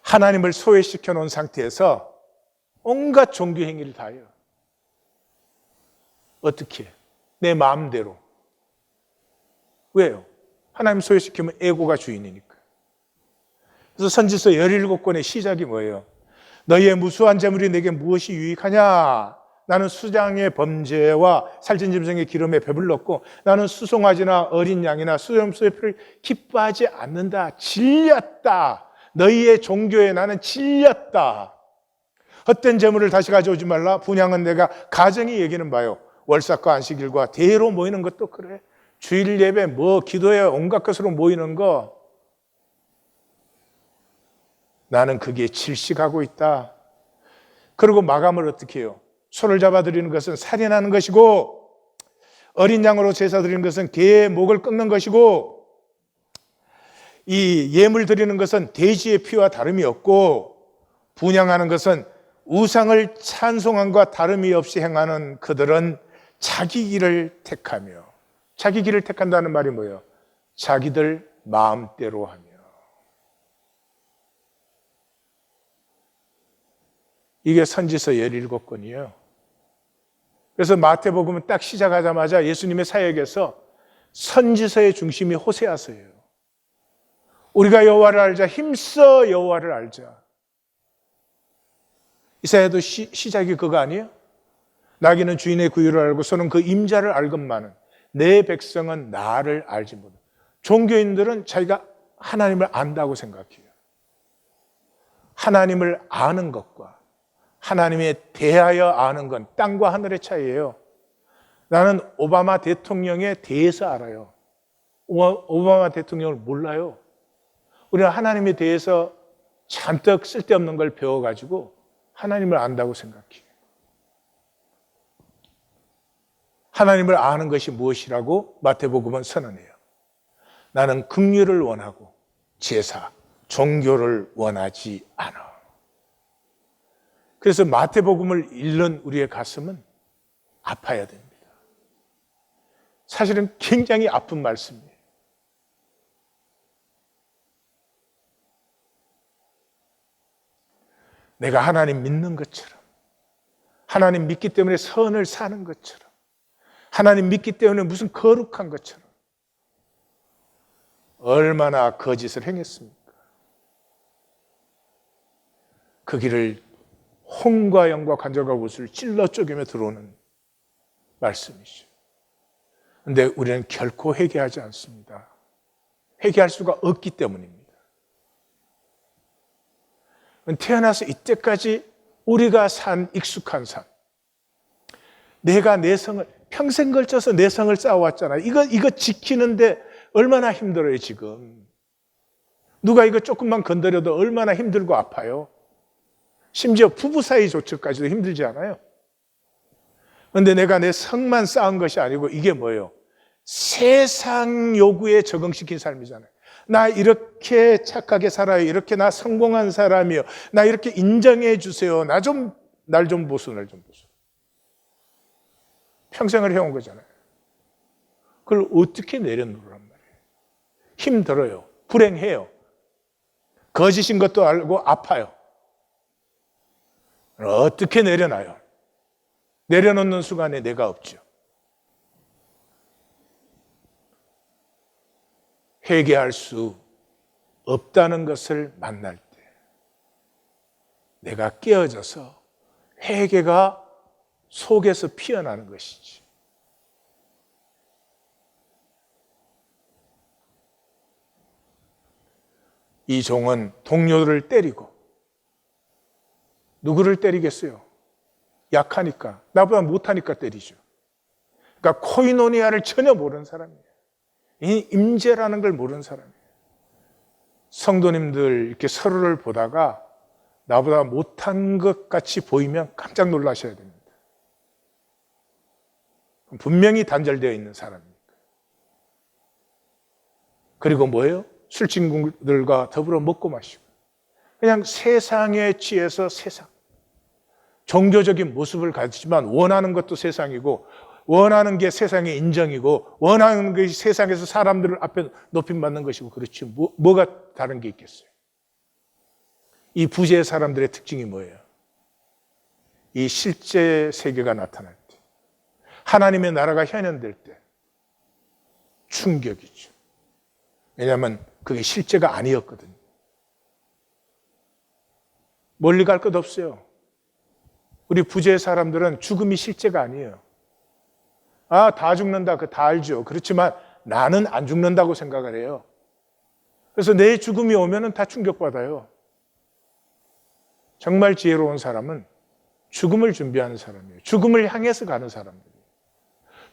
하나님을 소외시켜 놓은 상태에서 온갖 종교 행위를 다 해요. 어떻게? 내 마음대로. 왜요? 하나님 소외시키면 에고가 주인이니까. 그래서 선지서 17권의 시작이 뭐예요? 너희의 무수한 재물이 내게 무엇이 유익하냐? 나는 수장의 범죄와 살찐 짐승의 기름에 배불렀고 나는 수송아지나 어린 양이나 수염소의 피를 기뻐하지 않는다. 질렸다. 너희의 종교에 나는 질렸다. 헛된 재물을 다시 가져오지 말라. 분향은 내가 가정이 얘기는 봐요. 월삭과 안식일과 대회로 모이는 것도 그래. 주일 예배 기도회 온갖 것으로 모이는 거 나는 그게 질식하고 있다. 그리고 마감을 어떻게 해요? 소를 잡아드리는 것은 살인하는 것이고 어린 양으로 제사 드리는 것은 개의 목을 끊는 것이고 이 예물 드리는 것은 돼지의 피와 다름이 없고 분향하는 것은 우상을 찬송함과 다름이 없이 행하는 그들은 자기 길을 택하며 자기 길을 택한다는 말이 뭐예요? 자기들 마음대로 하며. 이게 선지서 17권이에요. 그래서 마태복음은 딱 시작하자마자 예수님의 사역에서 선지서의 중심이 호세아서예요. 우리가 여호와를 알자, 힘써 여호와를 알자. 이사야도 시작이 그거 아니에요? 나귀는 주인의 구유를 알고 소는 그 임자를 알건만은 내 백성은 나를 알지 못해. 종교인들은 자기가 하나님을 안다고 생각해요. 하나님을 아는 것과 하나님에 대하여 아는 건 땅과 하늘의 차이예요. 나는 오바마 대통령에 대해서 알아요. 오바마 대통령을 몰라요. 우리는 하나님에 대해서 잔뜩 쓸데없는 걸 배워가지고 하나님을 안다고 생각해요. 하나님을 아는 것이 무엇이라고 마태복음은 선언해요. 나는 긍휼을 원하고 제사, 종교를 원하지 않아. 그래서 마태복음을 읽는 우리의 가슴은 아파야 됩니다. 사실은 굉장히 아픈 말씀이에요. 내가 하나님 믿는 것처럼, 하나님 믿기 때문에 선을 사는 것처럼, 하나님 믿기 때문에 무슨 거룩한 것처럼 얼마나 거짓을 행했습니까? 그 길을 홍과 영과 관절과 못을 찔러 쪼개며 들어오는 말씀이죠. 그런데 우리는 결코 회개하지 않습니다. 회개할 수가 없기 때문입니다. 태어나서 이때까지 우리가 산 익숙한 삶, 내가 내 성을 평생 걸쳐서 내 성을 쌓아왔잖아요. 이거 지키는데 얼마나 힘들어요, 지금. 누가 이거 조금만 건드려도 얼마나 힘들고 아파요. 심지어 부부 사이 조처까지도 힘들지 않아요. 그런데 내가 내 성만 쌓은 것이 아니고 이게 뭐예요? 세상 요구에 적응시킨 삶이잖아요. 나 이렇게 착하게 살아요. 이렇게 나 성공한 사람이요. 나 이렇게 인정해 주세요. 날 좀 보소. 평생을 해온 거잖아요. 그걸 어떻게 내려놓으란 말이에요. 힘들어요. 불행해요. 거짓인 것도 알고 아파요. 어떻게 내려놔요? 내려놓는 순간에 내가 없죠. 회개할 수 없다는 것을 만날 때 내가 깨어져서 회개가 속에서 피어나는 것이지. 이 종은 동료를 때리고, 누구를 때리겠어요? 약하니까, 나보다 못하니까 때리죠. 그러니까 코이노니아를 전혀 모르는 사람이에요. 이 임재라는 걸 모르는 사람이에요. 성도님들 이렇게 서로를 보다가 나보다 못한 것 같이 보이면 깜짝 놀라셔야 됩니다. 분명히 단절되어 있는 사람이니까. 그리고 뭐예요? 술 친구들과 더불어 먹고 마시고 그냥 세상에 취해서 세상, 종교적인 모습을 가지지만 원하는 것도 세상이고, 원하는 게 세상의 인정이고, 원하는 것이 세상에서 사람들 앞에 높임받는 것이고, 그렇지 뭐가 다른 게 있겠어요? 이 부재의 사람들의 특징이 뭐예요? 이 실제 세계가 나타날 때, 하나님의 나라가 현현될 때 충격이죠. 왜냐하면 그게 실제가 아니었거든요. 멀리 갈 것 없어요. 우리 부재의 사람들은 죽음이 실제가 아니에요. 다 죽는다, 그거 다 알죠. 그렇지만 나는 안 죽는다고 생각을 해요. 그래서 내 죽음이 오면은 다 충격받아요. 정말 지혜로운 사람은 죽음을 준비하는 사람이에요. 죽음을 향해서 가는 사람들이에요.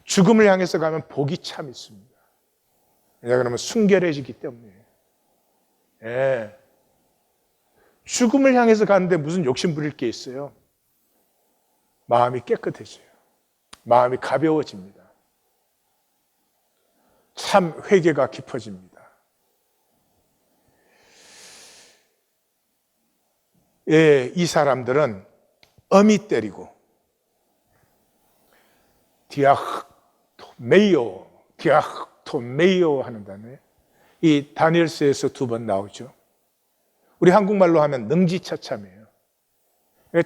죽음을 향해서 가면 복이 참 있습니다. 왜냐하면 순결해지기 때문이에요. 예. 죽음을 향해서 가는데 무슨 욕심 부릴 게 있어요? 마음이 깨끗해져요. 마음이 가벼워집니다. 참 회개가 깊어집니다. 예, 이 사람들은 엄히 때리고 디아토메이오 하는 단어예요. 이 다니엘서에서 2번 나오죠. 우리 한국말로 하면 능지처참이에요.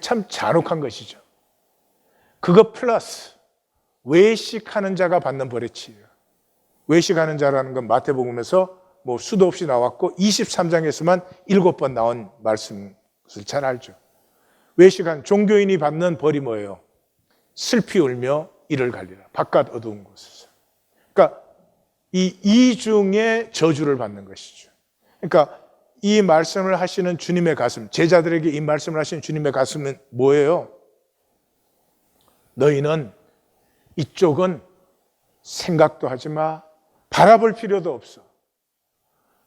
참 잔혹한 것이죠. 그거 플러스 외식하는 자가 받는 벌의치예요. 외식하는 자라는 건 마태복음에서 수도 없이 나왔고 23장에서만 7번 나온 말씀을 잘 알죠. 외식한 종교인이 받는 벌이 뭐예요? 슬피 울며 이를 갈리라. 바깥 어두운 곳에서. 그러니까 이 이중의 저주를 받는 것이죠. 그러니까 이 말씀을 하시는 주님의 가슴, 제자들에게 이 말씀을 하시는 주님의 가슴은 뭐예요? 너희는 이쪽은 생각도 하지 마. 바라볼 필요도 없어.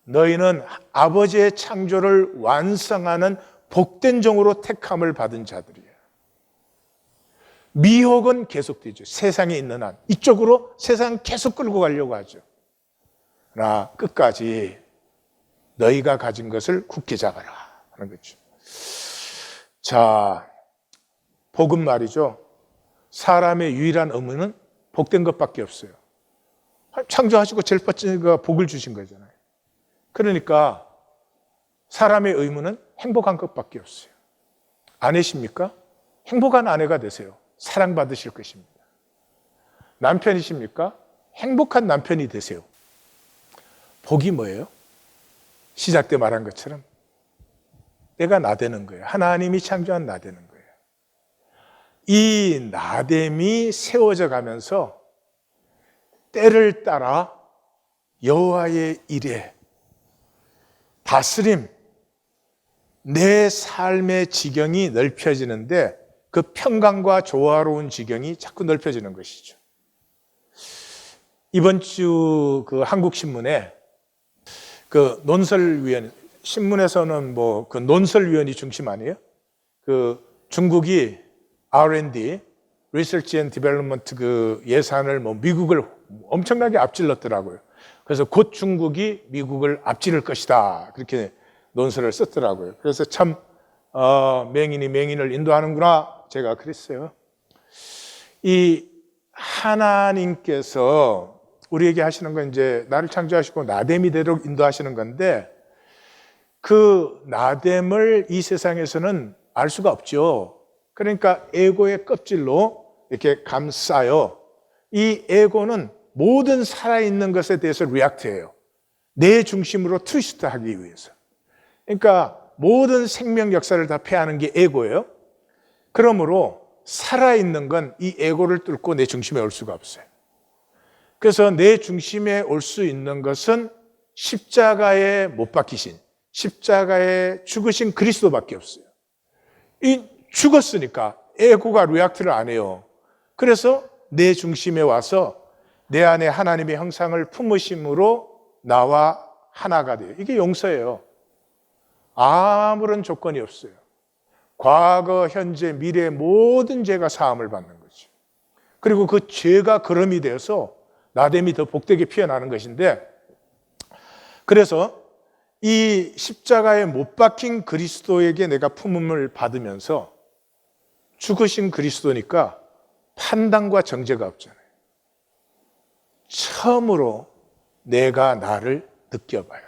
너희는 아버지의 창조를 완성하는 복된 종으로 택함을 받은 자들이야. 미혹은 계속되죠. 세상에 있는 한. 이쪽으로 세상 계속 끌고 가려고 하죠. 그러나 끝까지 너희가 가진 것을 굳게 잡아라 하는 거죠. 자, 복음 말이죠. 사람의 유일한 의무는 복된 것밖에 없어요. 창조하시고 제일 번째가 복을 주신 거잖아요. 그러니까 사람의 의무는 행복한 것밖에 없어요. 아내십니까? 행복한 아내가 되세요. 사랑받으실 것입니다. 남편이십니까? 행복한 남편이 되세요. 복이 뭐예요? 시작 때 말한 것처럼 내가 나대는 거예요. 하나님이 창조한 나대는 거예요. 이 나됨이 세워져 가면서 때를 따라 여호와의 일에 다스림, 내 삶의 지경이 넓혀지는데 그 평강과 조화로운 지경이 자꾸 넓혀지는 것이죠. 이번 주 그 한국신문에 그 논설위원, 신문에서는 뭐 그 논설위원이 중심 아니에요? 그 중국이 R&D, Research and Development 그 예산을 뭐 미국을 엄청나게 앞질렀더라고요. 그래서 곧 중국이 미국을 앞지를 것이다. 그렇게 논설을 썼더라고요. 그래서 참, 맹인이 맹인을 인도하는구나. 제가 그랬어요. 이 하나님께서 우리에게 하시는 건 이제 나를 창조하시고 나됨이 되도록 인도하시는 건데 그 나됨을 이 세상에서는 알 수가 없죠. 그러니까 에고의 껍질로 이렇게 감싸요. 이 에고는 모든 살아있는 것에 대해서 리액트해요. 내 중심으로 트위스트하기 위해서. 그러니까 모든 생명 역사를 다 패하는 게 에고예요. 그러므로 살아있는 건 이 에고를 뚫고 내 중심에 올 수가 없어요. 그래서 내 중심에 올 수 있는 것은 십자가에 못 박히신, 십자가에 죽으신 그리스도밖에 없어요. 이 죽었으니까 에고가 리액트를 안 해요. 그래서 내 중심에 와서 내 안에 하나님의 형상을 품으심으로 나와 하나가 돼요. 이게 용서예요. 아무런 조건이 없어요. 과거, 현재, 미래 모든 죄가 사함을 받는 거죠. 그리고 그 죄가 거름이 되어서 나됨이 더 복되게 피어나는 것인데, 그래서 이 십자가에 못 박힌 그리스도에게 내가 품음을 받으면서 죽으신 그리스도니까 판단과 정죄가 없잖아요. 처음으로 내가 나를 느껴봐요.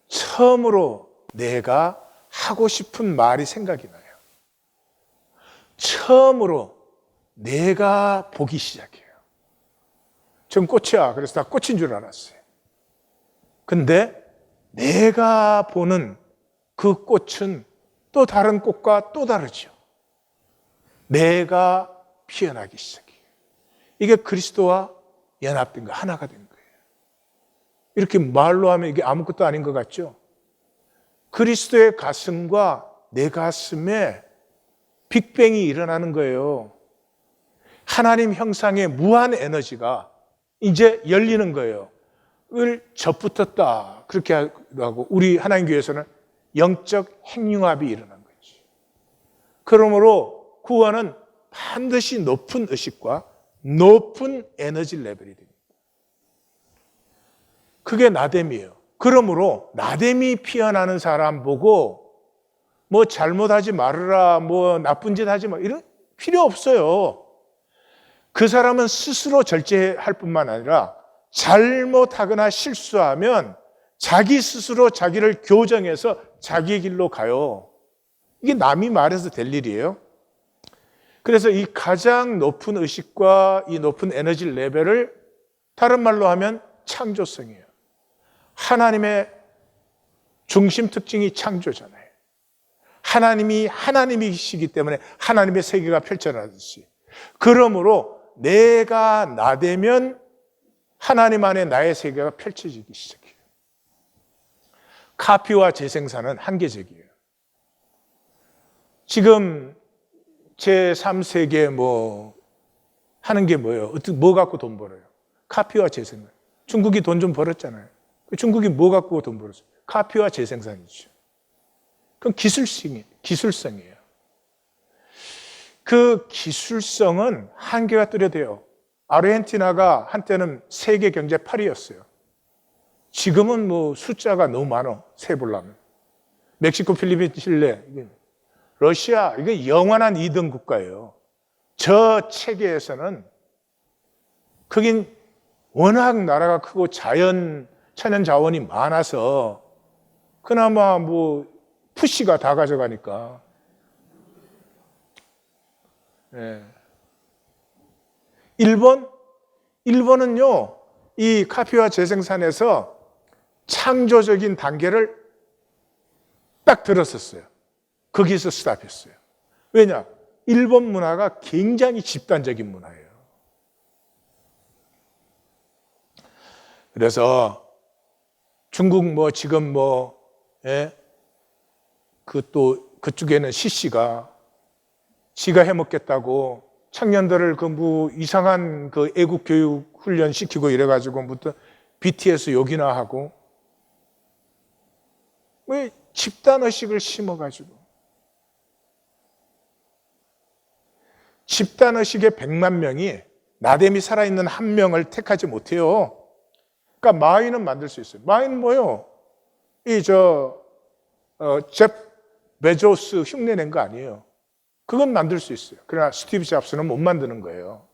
처음으로 내가 하고 싶은 말이 생각이 나요. 처음으로 내가 보기 시작해요. 전 꽃이야. 그래서 다 꽃인 줄 알았어요. 근데 내가 보는 그 꽃은 또 다른 꽃과 또 다르죠. 내가 피어나기 시작해요. 이게 그리스도와 연합된 거, 하나가 된 거예요. 이렇게 말로 하면 이게 아무것도 아닌 것 같죠? 그리스도의 가슴과 내 가슴에 빅뱅이 일어나는 거예요. 하나님 형상의 무한 에너지가 이제 열리는 거예요. 을 접붙었다. 그렇게 하고 우리 하나님 교회에서는 영적 핵융합이 일어난 거지. 그러므로 구원은 반드시 높은 의식과 높은 에너지 레벨이 됩니다. 그게 나됨이에요. 그러므로 나됨이 피어나는 사람 보고 뭐 잘못하지 말으라, 뭐 나쁜 짓 하지 마, 이런 필요 없어요. 그 사람은 스스로 절제할 뿐만 아니라 잘못하거나 실수하면 자기 스스로 자기를 교정해서 자기의 길로 가요. 이게 남이 말해서 될 일이에요. 그래서 이 가장 높은 의식과 이 높은 에너지 레벨을 다른 말로 하면 창조성이에요. 하나님의 중심 특징이 창조잖아요. 하나님이 하나님이시기 때문에 하나님의 세계가 펼쳐나듯이. 그러므로 내가 나되면 하나님 안에 나의 세계가 펼쳐지기 시작해요. 카피와 재생산은 한계적이에요. 지금 제3세계 뭐 하는 게 뭐예요? 어떻게 뭐 갖고 돈 벌어요? 카피와 재생산. 중국이 돈 좀 벌었잖아요. 중국이 뭐 갖고 돈 벌었어요? 카피와 재생산이죠. 그럼 기술성이에요. 그 기술성은 한계가 뚜렷해요. 아르헨티나가 한때는 세계 경제 8위였어요. 지금은 뭐 숫자가 너무 많아, 세보려면. 멕시코, 필리핀, 칠레, 러시아, 이게 영원한 2등 국가예요. 저 체계에서는 거긴 워낙 나라가 크고 천연 자원이 많아서 그나마 뭐 푸시가 다 가져가니까. 예. 일본은요, 이 카피와 재생산에서 창조적인 단계를 딱 들었었어요. 거기서 스탑했어요. 왜냐? 일본 문화가 굉장히 집단적인 문화예요. 그래서 중국 뭐 지금 뭐, 예? 그쪽에는 CC가 지가 해먹겠다고 청년들을 그 뭐 이상한 그 애국 교육 훈련 시키고 이래가지고부터 BTS 욕이나 하고 왜 집단의식을 심어가지고 집단의식의 100만 명이 나댐이 살아있는 한 명을 택하지 못해요. 그러니까 마윈은 만들 수 있어요. 마윈은 뭐예요? 제프 베조스 흉내낸 거 아니에요. 그건 만들 수 있어요. 그러나 스티브 잡스는 못 만드는 거예요.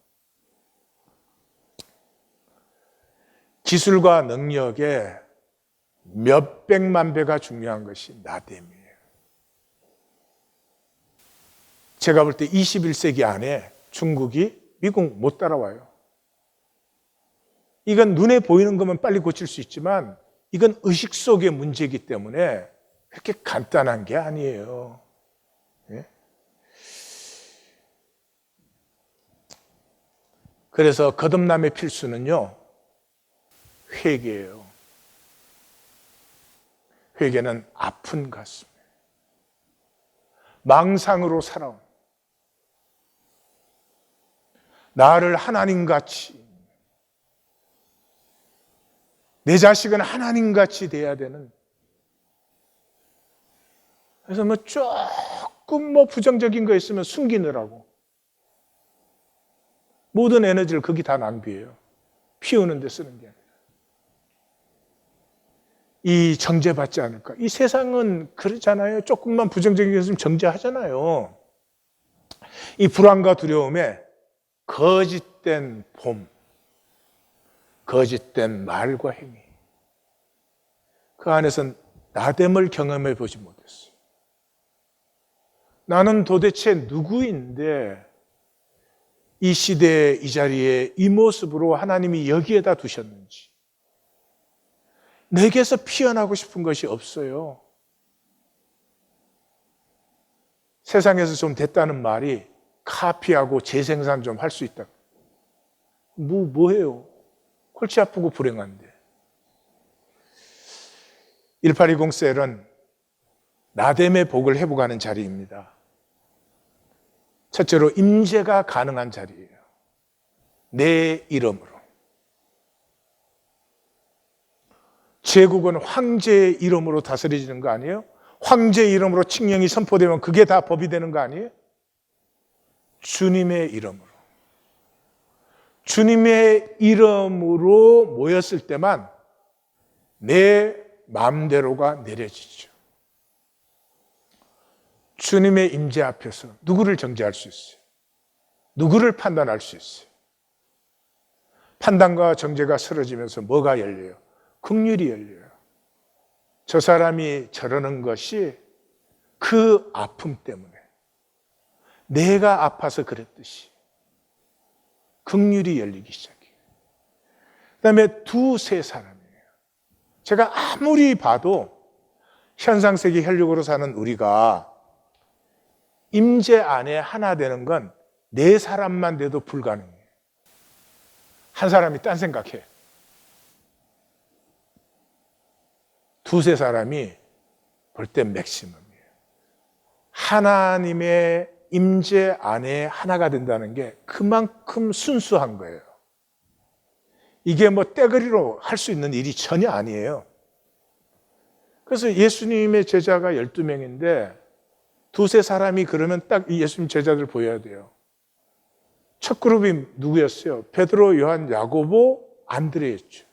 기술과 능력에 몇백만 배가 중요한 것이 나댐이에요. 제가 볼 때 21세기 안에 중국이 미국 못 따라와요. 이건 눈에 보이는 것만 빨리 고칠 수 있지만 이건 의식 속의 문제이기 때문에 그렇게 간단한 게 아니에요. 예? 그래서 거듭남의 필수는요, 회개예요. 회개는 아픈 가슴, 망상으로 살아온, 나를 하나님같이, 내 자식은 하나님같이 돼야 되는. 그래서 뭐 조금 뭐 부정적인 거 있으면 숨기느라고 모든 에너지를 거기 다 낭비해요. 피우는 데 쓰는 게 아니라. 이 정죄받지 않을까? 이 세상은 그러잖아요. 조금만 부정적인 게 있으면 정죄하잖아요. 이 불안과 두려움에 거짓된 봄, 거짓된 말과 행위, 그 안에선 나됨을 경험해 보지 못했어요. 나는 도대체 누구인데 이 시대에 이 자리에 이 모습으로 하나님이 여기에다 두셨는지. 내게서 피어나고 싶은 것이 없어요. 세상에서 좀 됐다는 말이 카피하고 재생산 좀 할 수 있다. 뭐해요? 골치 아프고 불행한데. 1820 셀은 나됨의 복을 회복하는 자리입니다. 첫째로 임재가 가능한 자리예요. 내 이름으로. 제국은 황제의 이름으로 다스려지는 거 아니에요? 황제의 이름으로 칙령이 선포되면 그게 다 법이 되는 거 아니에요? 주님의 이름으로. 주님의 이름으로 모였을 때만 내 마음대로가 내려지죠. 주님의 임재 앞에서 누구를 정죄할 수 있어요? 누구를 판단할 수 있어요? 판단과 정죄가 쓰러지면서 뭐가 열려요? 긍휼이 열려요. 저 사람이 저러는 것이 그 아픔 때문에 내가 아파서 그랬듯이 긍휼이 열리기 시작해요. 그 다음에 두세 사람이에요. 제가 아무리 봐도 현상세계 혈육으로 사는 우리가 임재 안에 하나 되는 건 네 사람만 돼도 불가능해요. 한 사람이 딴 생각해. 두세 사람이 볼 때 맥시멈이에요. 하나님의 임재 안에 하나가 된다는 게 그만큼 순수한 거예요. 이게 뭐 떼거리로 할 수 있는 일이 전혀 아니에요. 그래서 예수님의 제자가 12명인데 두세 사람이 그러면 딱 예수님 제자들 보여야 돼요. 첫 그룹이 누구였어요? 베드로, 요한, 야고보, 안드레였죠.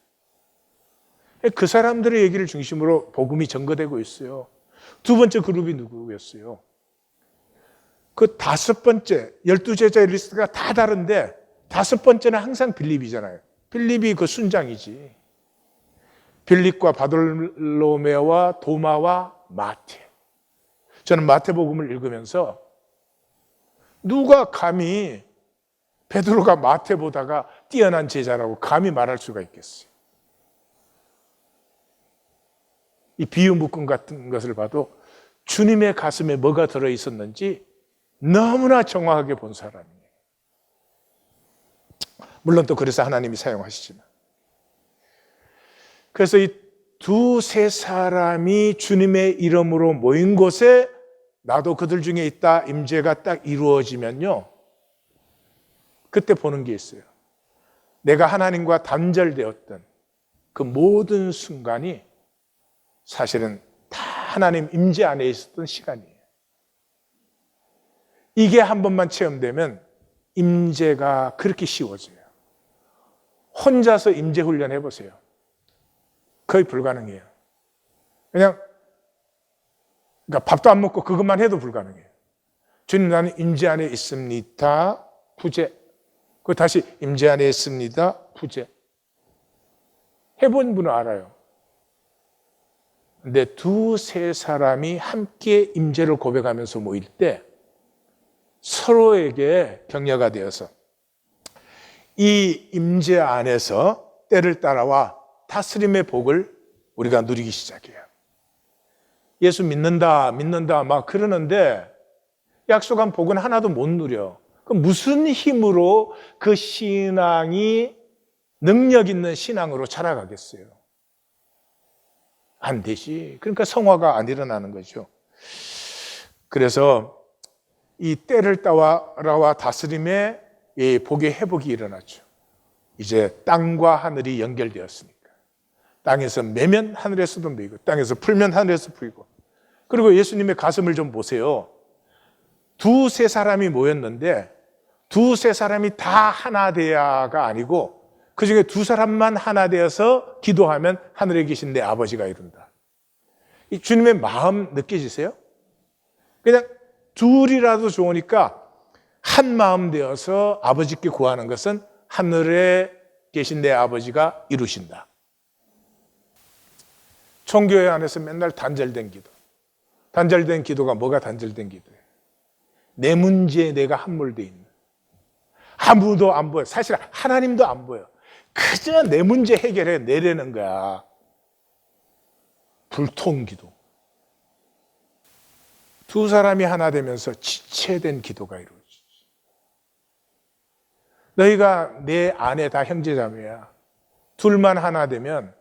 그 사람들의 얘기를 중심으로 복음이 전거되고 있어요. 두 번째 그룹이 누구였어요? 그 다섯 번째, 12제자의 리스트가 다 다른데 다섯 번째는 항상 빌립이잖아요. 빌립이 그 순장이지. 빌립과 바돌로메와 도마와 마태. 저는 마태복음을 읽으면서 누가 감히 베드로가 마태보다가 뛰어난 제자라고 감히 말할 수가 있겠어요. 이 비유 묶음 같은 것을 봐도 주님의 가슴에 뭐가 들어있었는지 너무나 정확하게 본 사람이에요. 물론 또 그래서 하나님이 사용하시지만. 그래서 이 두세 사람이 주님의 이름으로 모인 곳에 나도 그들 중에 있다 임재가 딱 이루어지면요, 그때 보는 게 있어요. 내가 하나님과 단절되었던 그 모든 순간이 사실은 다 하나님 임재 안에 있었던 시간이에요. 이게 한 번만 체험되면 임재가 그렇게 쉬워져요. 혼자서 임재 훈련 해보세요. 거의 불가능해요. 그러니까 밥도 안 먹고 그것만 해도 불가능해요. 주님, 나는 임재 안에 있습니다. 부재. 그 다시 임재 안에 있습니다. 부재. 해본 분은 알아요. 근데 두세 사람이 함께 임재를 고백하면서 모일 때 서로에게 격려가 되어서 이 임재 안에서 때를 따라와 다스림의 복을 우리가 누리기 시작해요. 예수 믿는다 막 그러는데 약속한 복은 하나도 못 누려. 그럼 무슨 힘으로 그 신앙이 능력 있는 신앙으로 자라가겠어요? 안 되지. 그러니까 성화가 안 일어나는 거죠. 그래서 이 때를 따라와 다스림의 이 복의 회복이 일어났죠. 이제 땅과 하늘이 연결되었으니까. 땅에서 매면 하늘에서도 매이고 땅에서 풀면 하늘에서 풀고. 그리고 예수님의 가슴을 좀 보세요. 두세 사람이 모였는데 두세 사람이 다 하나 되야가 아니고 그중에 두 사람만 하나 되어서 기도하면 하늘에 계신 내 아버지가 이룬다. 이 주님의 마음 느껴지세요? 그냥 둘이라도 좋으니까 한 마음 되어서 아버지께 구하는 것은 하늘에 계신 내 아버지가 이루신다. 총교회 안에서 맨날 단절된 기도. 단절된 기도가 뭐가 단절된 기도예요? 내 문제에 내가 함몰되어 있는. 아무도 안 보여. 사실 하나님도 안 보여. 그저 내 문제 해결해 내려는 거야. 불통기도. 두 사람이 하나 되면서 지체된 기도가 이루어지지. 너희가 내 안에 다 형제자매야. 둘만 하나 되면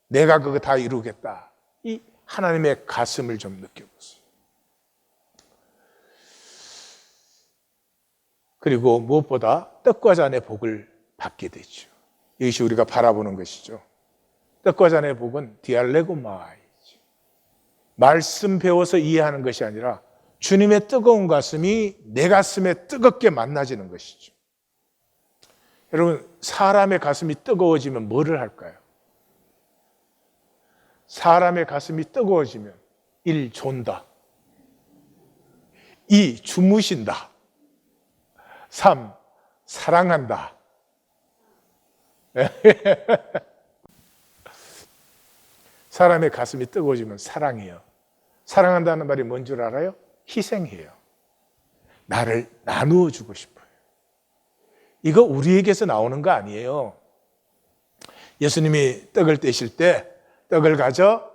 내가 그거 다 이루겠다. 이 하나님의 가슴을 좀 느껴보세요. 그리고 무엇보다 떡과 잔의 복을 받게 되죠. 이것이 우리가 바라보는 것이죠. 떡과 잔의 복은 디알레고마이지. 말씀 배워서 이해하는 것이 아니라 주님의 뜨거운 가슴이 내 가슴에 뜨겁게 만나지는 것이죠. 여러분, 사람의 가슴이 뜨거워지면 뭐를 할까요? 사람의 가슴이 뜨거워지면 1. 존다. 2. 주무신다. 3. 사랑한다. 사람의 가슴이 뜨거워지면 사랑해요. 사랑한다는 말이 뭔 줄 알아요? 희생해요. 나를 나누어 주고 싶어요. 이거 우리에게서 나오는 거 아니에요. 예수님이 떡을 떼실 때 떡을 가져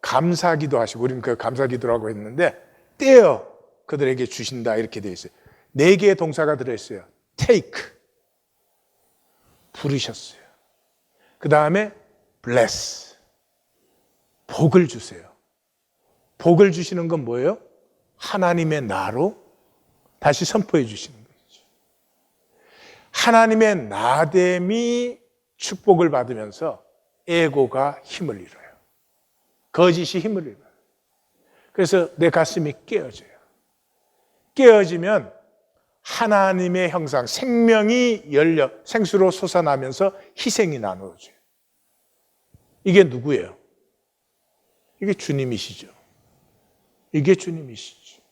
감사기도 하시고, 우리는 그 감사기도라고 했는데 떼어 그들에게 주신다 이렇게 되어 있어요. 4개의 동사가 들어있어요. take, 부르셨어요. 그 다음에 bless, 복을 주세요. 복을 주시는 건 뭐예요? 하나님의 나로 다시 선포해 주시는 거죠. 하나님의 나됨이 축복을 받으면서 에고가 힘을 잃어요. 거짓이 힘을 잃어요. 그래서 내 가슴이 깨어져요. 깨어지면 하나님의 형상, 생명이 열려 생수로 솟아나면서 희생이 나누어져요. 이게 누구예요? 이게 주님이시죠. 이게 주님이시죠.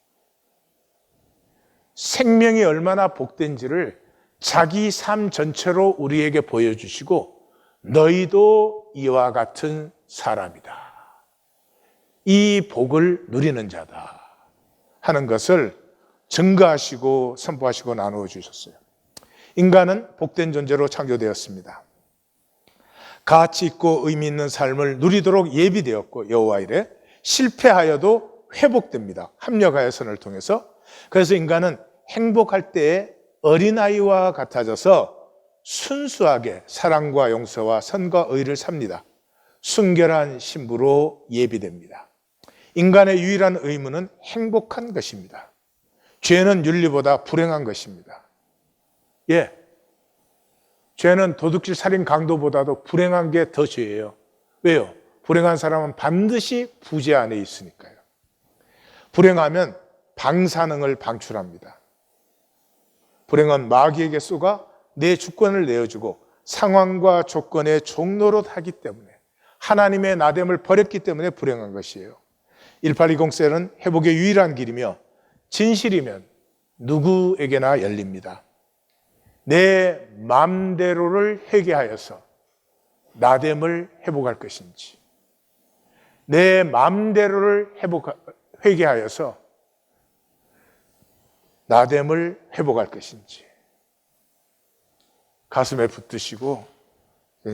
생명이 얼마나 복된지를 자기 삶 전체로 우리에게 보여주시고 너희도 이와 같은 사람이다. 이 복을 누리는 자다 하는 것을 증거하시고 선포하시고 나누어 주셨어요. 인간은 복된 존재로 창조되었습니다. 가치 있고 의미 있는 삶을 누리도록 예비되었고 여호와 이래 실패하여도 회복됩니다. 합력하여 선을 통해서. 그래서 인간은 행복할 때에 어린아이와 같아져서 순수하게 사랑과 용서와 선과 의를 삽니다. 순결한 신부로 예비됩니다. 인간의 유일한 의무는 행복한 것입니다. 죄는 윤리보다 불행한 것입니다. 예, 죄는 도둑질, 살인, 강도보다도 불행한 게 더 죄예요. 왜요? 불행한 사람은 반드시 부재 안에 있으니까요. 불행하면 방사능을 방출합니다. 불행은 마귀에게 쏘가 내 주권을 내어주고 상황과 조건의 종로로 하기 때문에 하나님의 나됨을 버렸기 때문에 불행한 것이에요. 1820셀은 회복의 유일한 길이며 진실이면 누구에게나 열립니다. 내 마음대로를 회개하여서 나됨을 회복할 것인지, 내 마음대로를 회개하여서 나됨을 회복할 것인지 가슴에 붙드시고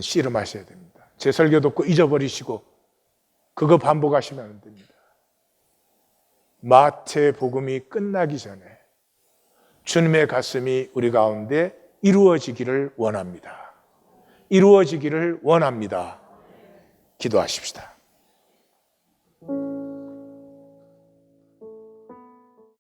씨름하셔야 됩니다. 제 설교 듣고 잊어버리시고 그거 반복하시면 안 됩니다. 마태복음이 끝나기 전에 주님의 가슴이 우리 가운데 이루어지기를 원합니다. 이루어지기를 원합니다. 기도하십시다.